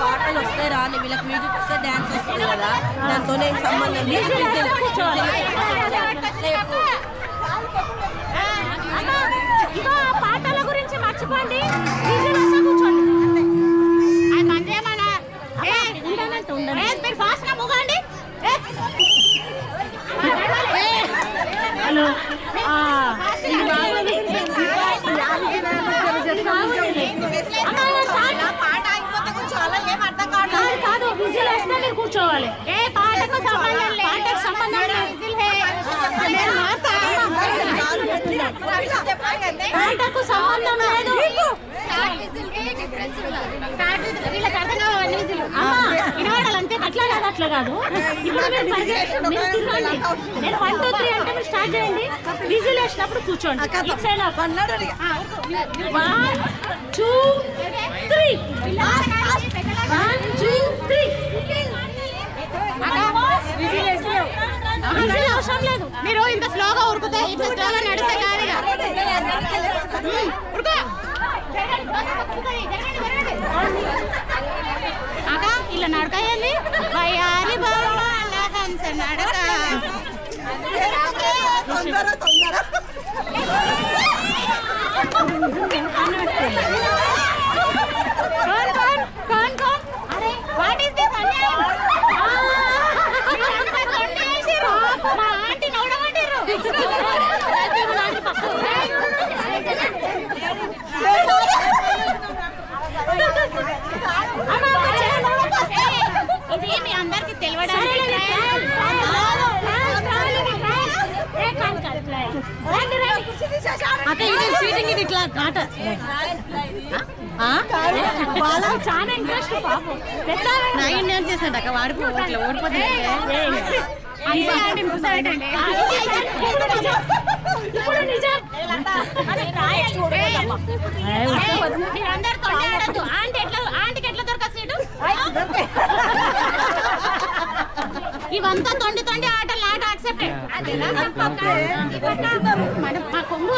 పాటలు వస్తాయి రాని వీళ్ళకి మ్యూజిక్ వస్తే డాన్స్ వస్తుంది కదా దాంతోనే ఏం సంబంధం లేదు. పాటల గురించి మర్చిపోండి. హలో కాదు విజిల్ వేస్తే మీరు కూర్చోవాలి. పాటకు సంబంధం లేదు. పాటకు సంబంధం లేదు. పాటకు సంబంధం లేదు. వినవాడాలంతే. అట్లా కాదు అట్లా కాదు. ఇప్పుడు మీరు తిరగండి. నేను 1 2 3 అంటే మీరు స్టార్ట్ చేయండి. విజిల్ వేసినప్పుడు కూర్చోండి. 1 2 3 1 2 3 అవసరం లేదు. మీరు ఇంత స్లోగా ఉరుకుతే ఇంత స్లోగా నడిస్తే కాదుగా. అకా ఇలా నడకాయండి. వయ్యారి బాబా హంస నడక. What is this? మా ఆంటీ నవ్వడమంటారు. ఇది మీ అందరికి తెలియడానికి ఇది ఇట్లా ఆట చాలా ఇంట్రెస్ట్ పాపం. నా ఇండియన్స్ చేసాడక వాడిపోవట్లే ఓడిపోతే ఆంటీకి ఎట్లా దొరక సీటు. ఇవంతా తొండి ఆటలు నాట్ యాక్సెప్టెడ్. మా కొంగు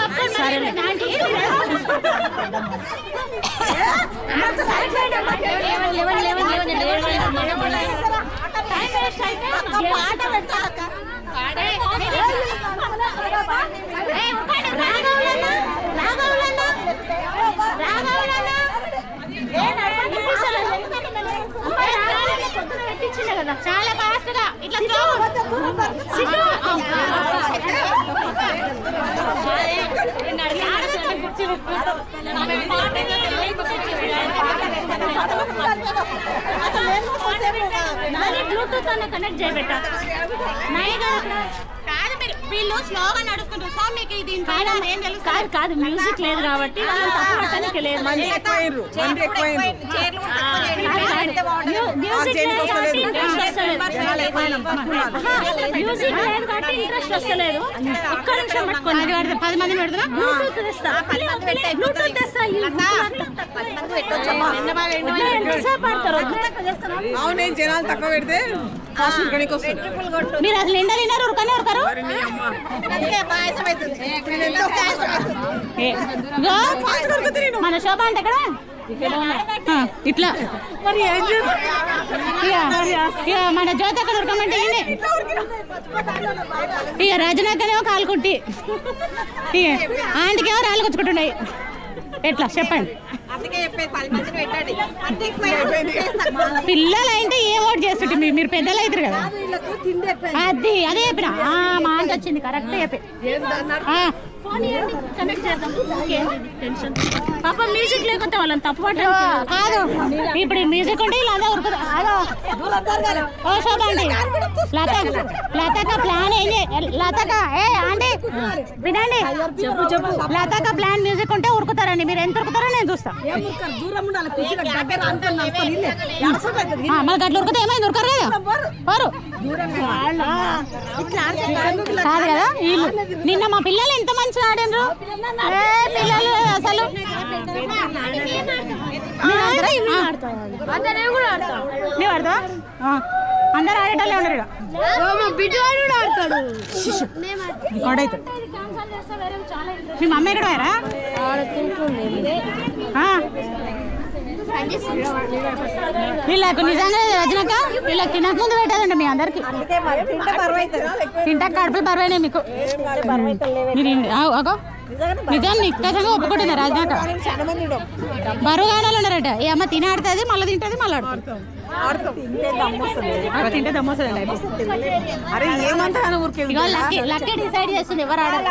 చాలా ఫాస్ట్ గా ఇట్లా బ్లూటూత్ అన్న కనెక్ట్ చేయబెట్టా. కాదు మీరు వీళ్ళు స్లోగా నడుస్తుంటారు. సో మీకు దీని పైన ఏం తెలుసు కాదు. మ్యూజిక్ లేదు కాబట్టి తప్పడానికి లేదు. మ్యూజిక్ లేదు కాబట్టి ఇంట్రెస్ట్ వస్తలేదు. ఒక్క నిమిషం పట్టుకోండి. 10 మంది పెడతా. బ్లూటూత్ తెస్తా. బ్లూటూత్ తెస్తా. అవును జనాలు తక్కువ పెడితే మీరు అసలు ఎండలినారు ఉరకనే ఉరకరు. మన శోభ అంటే ఇక్కడ ఇట్లా మన జ్యోతి అక్కడ ఉరకమంటే ఇక రజనక్కనేమో కాలుకుంటి ఆంటీకేమో రాళ్ళు కొచ్చుకుంటున్నాయి. ఎట్లా చెప్పండి. పిల్లలు అంటే ఏం ఓటు చేస్తుంటే మీరు పెద్దలు అవుతారు కదా. అదే చెప్పిన మా ఆంటీ వచ్చింది కరెక్ట్ చెప్పి కనెక్ట్ చేద్దాం. టెన్షన్ పాప మ్యూజిక్ లేకపోతే వాళ్ళని తప్పు కాదు. ఇప్పుడు మ్యూజిక్ ఉంటే ఇలా చూడండి. లతక ప్లాన్ లతక ఆంటీ వినండి. లతక ప్లాన్ మ్యూజిక్ ఉంటే ఉరుకుతారండి. మీరు ఎంత ఉరుకుతారో నేను చూస్తా. మన గట్లు ఉరుకుతా ఏమైంది? ఉరకరు కదా వారు కాదు కదా వీళ్ళు. నిన్న మా పిల్లలు ఎంత మంచిగా ఆడినరు. పిల్లలు అసలు నువ్వు ఆడతావా? అందరు ఆడేటోళ్ళే ఉన్నారు. మీ మమ్మీ ఎక్కడ పోయారా? వీళ్ళకు నిజంగా రజనక వీళ్ళకి తినక ముందు పెట్టదండి మీ అందరికి. తింటాక కడుపులు బరువైనాయి మీకు. నిజం నిక్కసంగా ఒప్పుకుంటుంది రాజనాక. బరువు కాడాలు ఉన్నారట. ఈ అమ్మ తినాడుతుంది, మళ్ళీ తింటుంది, మళ్ళీ ఆడుతుంది. తింటే దమ్మొస్తుంది. లక్కీ డిసైడ్ చేస్తుంది ఎవరు ఆడాలి.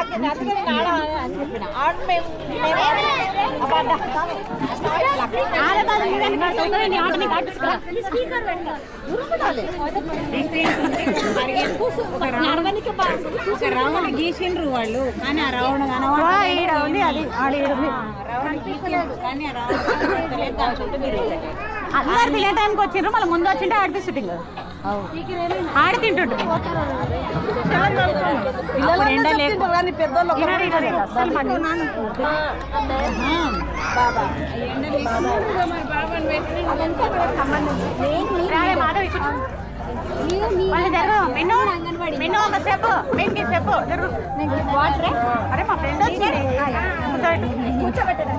రావణ గీసిండ్రు వాళ్ళు, కానీ ఆ రావణ ఉంది అది అందరు తినే టైంకి వచ్చిండ్రు. మళ్ళీ ముందు వచ్చింటే ఆడిపిస్తుంది కదా, ఆడి తింటుండ్రు. మెన్ను ఒక స్టెప్ మెయిన్కి స్టెప్ వాటర్. అరే మా ఫ్రెండ్ వచ్చింది కూర్చోబెట్టారు.